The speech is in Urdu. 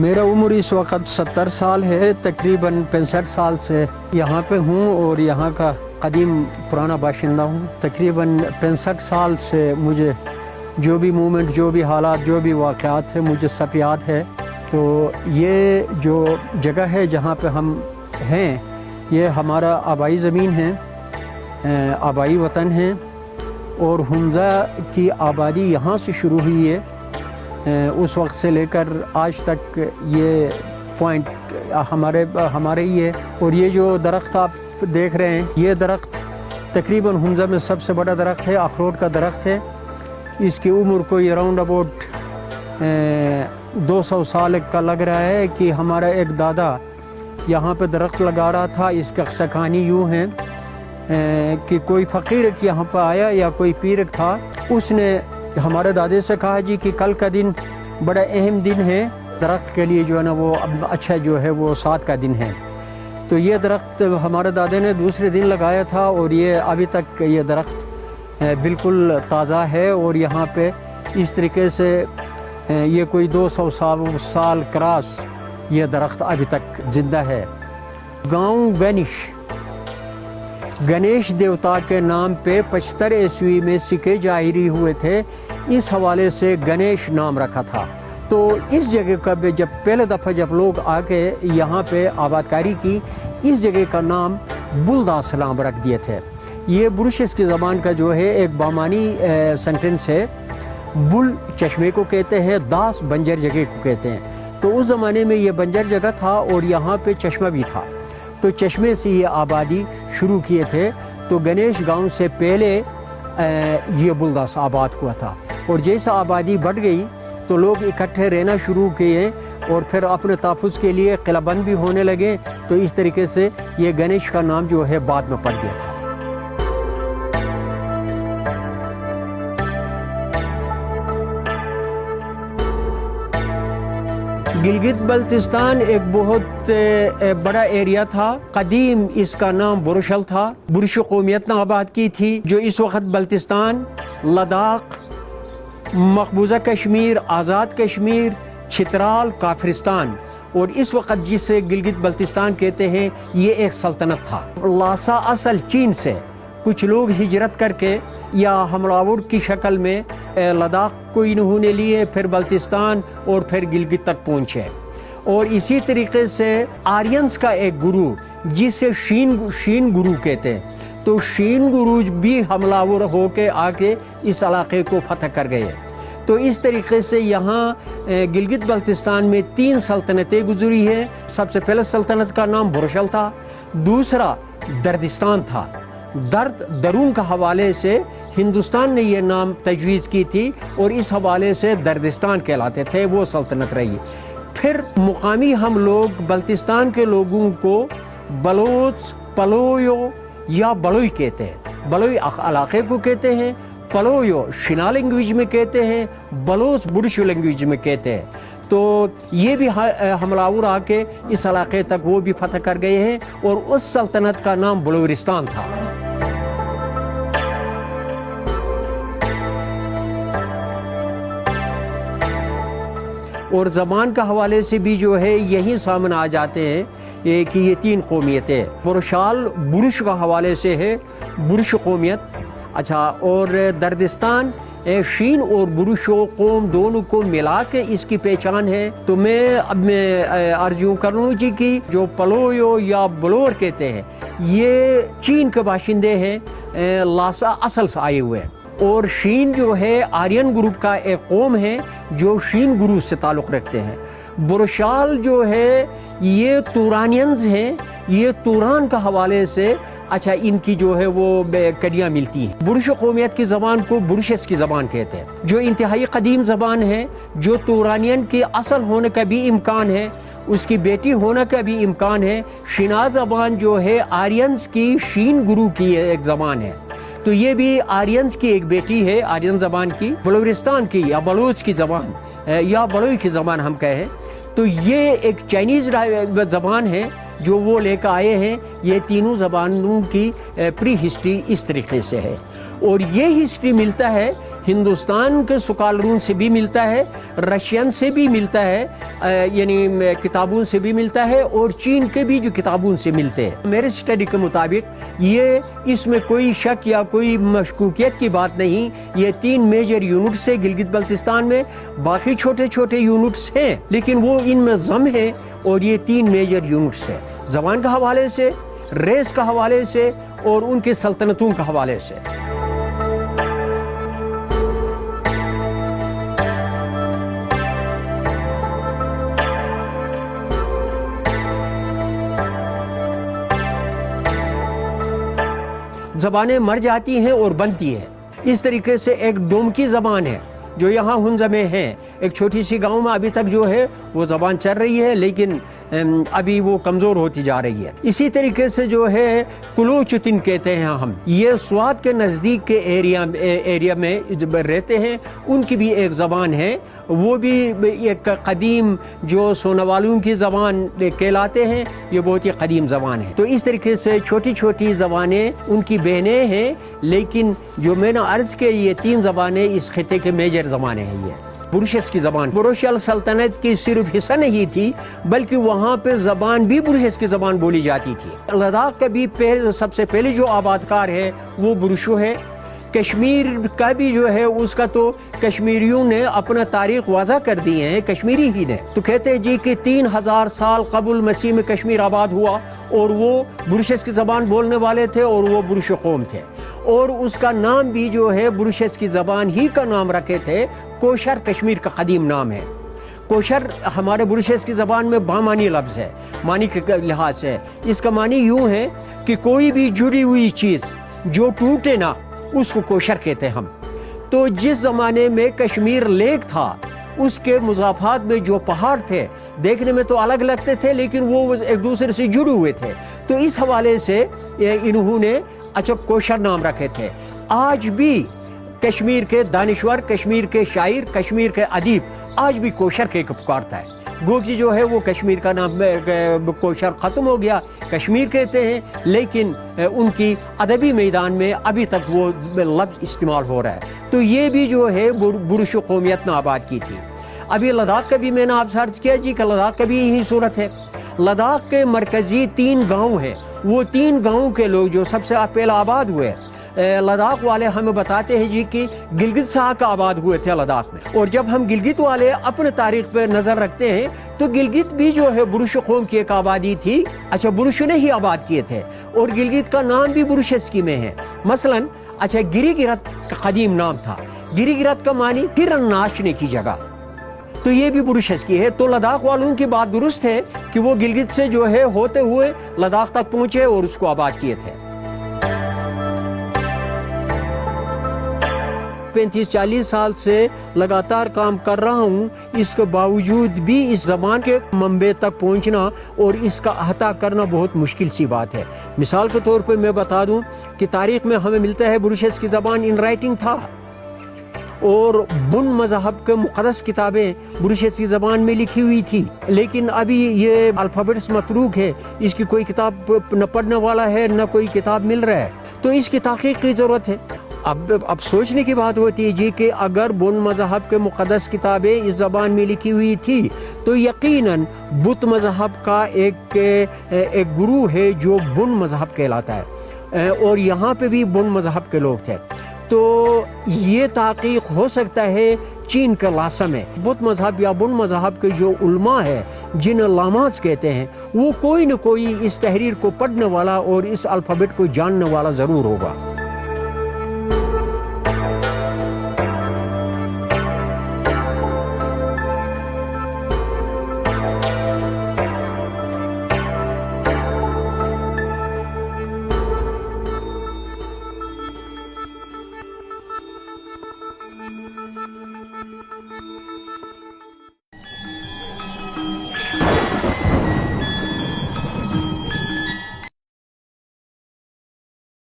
میرا عمر اس وقت 70 سال ہے، تقریباً 65 سال سے یہاں پہ ہوں اور یہاں کا قدیم پرانا باشندہ ہوں۔ تقریباً 65 سال سے مجھے جو بھی مومنٹ، جو بھی حالات، جو بھی واقعات ہیں مجھے سب یاد ہے۔ تو یہ جو جگہ ہے جہاں پہ ہم ہیں، یہ ہمارا آبائی زمین ہے، آبائی وطن ہے، اور حمزہ کی آبادی یہاں سے شروع ہوئی ہے۔ اس وقت سے لے کر آج تک یہ پوائنٹ ہمارے ہی ہے۔ اور یہ جو درخت آپ دیکھ رہے ہیں، یہ درخت تقریباً حمزہ میں سب سے بڑا درخت ہے، اخروٹ کا درخت ہے۔ اس کی عمر کوئی اراؤنڈ اباؤٹ 200 سال کا لگ رہا ہے کہ ہمارا ایک دادا یہاں پہ درخت لگا رہا تھا۔ اس کا قصہ کہانی یوں ہے کہ کوئی فقیر یہاں پہ آیا یا کوئی پیر تھا، اس نے ہمارے دادے سے کہا جی کہ کل کا دن بڑا اہم دن ہے درخت کے لیے، جو ہے نا وہ اچھا جو ہے وہ 7 کا دن ہے۔ تو یہ درخت ہمارے دادے نے دوسرے دن لگایا تھا، اور یہ ابھی تک یہ درخت بالکل تازہ ہے، اور یہاں پہ اس طریقے سے یہ کوئی 200 سال کراس یہ درخت ابھی تک زندہ ہے۔ گاؤں گنیش دیوتا کے نام پہ 75 عیسوی میں سکے جاہری ہوئے تھے، اس حوالے سے گنیش نام رکھا تھا۔ تو اس جگہ کا جب پہلے دفعہ جب لوگ آ کے یہاں پہ آباد کاری کی، اس جگہ کا نام بلداسلام رکھ دیے تھے۔ یہ برشس کی زبان کا جو ہے ایک بامانی سینٹنس ہے۔ بل چشمے کو کہتے ہیں، داس بنجر جگہ کو کہتے ہیں۔ تو اس زمانے میں یہ بنجر جگہ تھا اور یہاں پہ چشمہ بھی تھا، تو چشمے سے یہ آبادی شروع کیے تھے۔ تو گنیش گاؤں سے پہلے یہ بلداس آباد ہوا تھا، اور جیسا آبادی بڑھ گئی تو لوگ اکٹھے رہنا شروع کیے، اور پھر اپنے تحفظ کے لیے قلعہ بند بھی ہونے لگے۔ تو اس طریقے سے یہ گنیش کا نام جو ہے بعد میں پڑ گیا تھا۔ گلگت بلتستان ایک بہت بڑا ایریا تھا، قدیم اس کا نام برشل تھا۔ برش قومیت نے آباد کی تھی، جو اس وقت بلتستان، لداخ، مقبوضہ کشمیر، آزاد کشمیر، چترال، کافرستان، اور اس وقت جسے گلگت بلتستان کہتے ہیں، یہ ایک سلطنت تھا۔ لاسا اصل چین سے کچھ لوگ ہجرت کر کے یا حملہ آور کی شکل میں لداخ کو انہوں نے لیے، پھر بلتستان اور پھر گلگت تک پہنچے۔ اور اسی طریقے سے آرینز کا ایک گروہ جسے شین گروہ کہتے ہیں، تو شین گروہ بھی حملہ آور ہو کے آ کے اس علاقے کو فتح کر گئے۔ تو اس طریقے سے یہاں گلگت بلتستان میں 3 سلطنتیں گزری ہیں۔ سب سے پہلے سلطنت کا نام برشل تھا، دوسرا دردستان تھا۔ درون کا حوالے سے ہندوستان نے یہ نام تجویز کی تھی، اور اس حوالے سے دردستان کہلاتے تھے، وہ سلطنت رہی۔ پھر مقامی ہم لوگ بلتستان کے لوگوں کو بلوچ، پلویو یا بلوئی کہتے ہیں۔ بلوئی علاقے کو کہتے ہیں، پلویو شنا لینگویج میں کہتے ہیں، بلوچ برشو لینگویج میں کہتے ہیں۔ تو یہ بھی حملہ آور آ کے اس علاقے تک وہ بھی فتح کر گئے ہیں، اور اس سلطنت کا نام بلورستان تھا۔ اور زبان کا حوالے سے بھی جو ہے یہی سامنے آ جاتے ہیں کہ یہ 3 قومیتیں۔ برشال برش کا حوالے سے ہے، برش قومیت، اچھا، اور دردستان شین اور برشو قوم دونوں کو ملا کے اس کی پہچان ہے۔ تو میں عرض یوں کروں جی کہ جو پلویو یا بلور کہتے ہیں، یہ چین کے باشندے ہیں، لاسا اصل سے آئے ہوئے ہیں۔ اور شین جو ہے آرین گروپ کا ایک قوم ہے جو شین گروپ سے تعلق رکھتے ہیں۔ برشال جو ہے یہ تورانینز ہیں، یہ توران کا حوالے سے اچھا ان کی جو ہے وہ کڑیاں ملتی ہیں۔ برش قومیت کی زبان کو برشس کی زبان کہتے ہیں، جو انتہائی قدیم زبان ہے، جو تورانین کی اصل ہونے کا بھی امکان ہے، اس کی بیٹی ہونے کا بھی امکان ہے۔ شنا زبان جو ہے آرینز کی شین گروہ کی ایک زبان ہے، تو یہ بھی آرینز کی ایک بیٹی ہے، آرین زبان کی، بلورستان کی یا بلوچ کی زبان یا بلوئی کی زبان ہم کہیں، تو یہ ایک چائنیز زبان ہے جو وہ لے کر آئے ہیں۔ یہ تینوں زبانوں کی پری ہسٹری اس طریقے سے ہے، اور یہ ہسٹری ملتا ہے ہندوستان کے سکالروں سے بھی ملتا ہے، رشین سے بھی ملتا ہے، یعنی کتابوں سے بھی ملتا ہے اور چین کے بھی جو کتابوں سے ملتے ہیں۔ میرے اسٹڈی کے مطابق یہ اس میں کوئی شک یا کوئی مشکوکیت کی بات نہیں، یہ 3 میجر یونٹس ہیں گلگت بلتستان میں، باقی چھوٹے چھوٹے یونٹس ہیں لیکن وہ ان میں ضم ہے، اور یہ 3 میجر یونٹس ہیں زبان کے حوالے سے، ریس کے حوالے سے اور ان کی سلطنتوں کے حوالے سے۔ زبانیں مر جاتی ہیں اور بنتی ہیں، اس طریقے سے ایک ڈومکی زبان ہے جو یہاں ہنز میں ہے، ایک چھوٹی سی گاؤں میں ابھی تک جو ہے وہ زبان چل رہی ہے لیکن ابھی وہ کمزور ہوتی جا رہی ہے۔ اسی طریقے سے جو ہے کلوچتن کہتے ہیں ہم، یہ سوات کے نزدیک کے ایریا میں رہتے ہیں، ان کی بھی ایک زبان ہے، وہ بھی ایک قدیم جو سونوالوں کی زبان کہلاتے ہیں، یہ بہت ہی قدیم زبان ہے۔ تو اس طریقے سے چھوٹی چھوٹی زبانیں ان کی بہنیں ہیں، لیکن جو میں نے عرض کیا یہ 3 زبانیں اس خطے کے میجر زبانیں ہیں۔ یہ بروشس کی زبان بروشل سلطنت کی صرف حصہ نہیں تھی بلکہ وہاں پہ زبان بھی بروشس کی زبان بولی جاتی تھی۔ لداخ کا بھی سب سے پہلے جو آبادکار ہے وہ بروشو ہے۔ کشمیر کا بھی جو ہے اس کا تو کشمیریوں نے اپنا تاریخ واضح کر دیے ہیں، کشمیری ہی نے تو کہتے ہیں جی کہ 3000 سال قبل مسیح میں کشمیر آباد ہوا، اور وہ بروشس کی زبان بولنے والے تھے اور وہ بروشو قوم تھے، اور اس کا نام بھی جو ہے بروشس کی زبان ہی کا نام رکھے تھے۔ کوشر کشمیر کا قدیم نام ہے۔ کوشر ہمارے بروشس کی زبان میں بامانی لفظ ہے، معنی کے لحاظ سے اس کا معنی یوں ہے کہ کوئی بھی جڑی ہوئی چیز جو ٹوٹے نہ، اس کو کوشر کہتے ہیں ہم۔ تو جس زمانے میں کشمیر لیک تھا اس کے مضافات میں جو پہاڑ تھے دیکھنے میں تو الگ لگتے تھے لیکن وہ ایک دوسرے سے جڑے ہوئے تھے، تو اس حوالے سے انہوں نے کوشر نام رکھے تھے۔ آج بھی کشمیر کے دانشور، کشمیر کے شاعر، کشمیر کے ادیب آج بھی کوشر کے پکارتا ہے۔ گوگجی جو ہے وہ کشمیر کا نام کوشر ختم ہو گیا، کشمیر کہتے ہیں، لیکن ان کی ادبی میدان میں ابھی تک وہ لفظ استعمال ہو رہا ہے۔ تو یہ بھی جو ہے بروشو قومیت نے آباد کی تھی۔ ابھی لداخ کا بھی میں نے آپ سے عرض کیا جی کہ لداخ کا بھی یہی صورت ہے۔ لداخ کے مرکزی 3 گاؤں ہیں، وہ 3 گاؤں کے لوگ جو سب سے پہلا آباد ہوئے، لداخ والے ہمیں بتاتے ہیں جی کہ گلگت صاحب کا آباد ہوئے تھے لداخ میں، اور جب ہم گلگت والے اپنے تاریخ پہ نظر رکھتے ہیں تو گلگت بھی جو ہے بروشو قوم کی ایک آبادی تھی، بروشو نے ہی آباد کیے تھے، اور گلگت کا نام بھی بروشسکی میں ہے۔ مثلا گری گرت کا قدیم نام تھا، گری گرت کا معنی ہرن ناچنے کی جگہ، تو یہ بھی بروشسکی ہے۔ تو لداخ والوں کی بات درست ہے کہ وہ گلگت سے جو ہے ہوتے ہوئے لداخ تک پہنچے اور اس کو آباد کیے تھے۔ 35-40 سال سے لگاتار کام کر رہا ہوں، اس کے باوجود بھی اس زبان کے منبع تک پہنچنا اور اس کا احاطہ کرنا بہت مشکل سی بات ہے۔ مثال کے طور پہ میں بتا دوں کہ تاریخ میں ہمیں ملتا ہے بروشس کی زبان ان رائٹنگ تھا، اور بن مذہب کے مقدس کتابیں بروشس کی زبان میں لکھی ہوئی تھی، لیکن ابھی یہ الفابیٹس متروک ہے، اس کی کوئی کتاب نہ پڑھنے والا ہے نہ کوئی کتاب مل رہا ہے، تو اس کی تحقیق کی ضرورت ہے۔ اب سوچنے کی بات ہوتی ہے جی کہ اگر بن مذہب کے مقدس کتابیں اس زبان میں لکھی ہوئی تھی تو یقیناً بت مذہب کا ایک گروہ ہے جو بن مذہب کہلاتا ہے، اور یہاں پہ بھی بن مذہب کے لوگ تھے، تو یہ تحقیق ہو سکتا ہے چین کے لاسا میں بت مذہب یا بن مذہب کے جو علماء ہے جنہیں لاماز کہتے ہیں، وہ کوئی نہ کوئی اس تحریر کو پڑھنے والا اور اس الفابیٹ کو جاننے والا ضرور ہوگا۔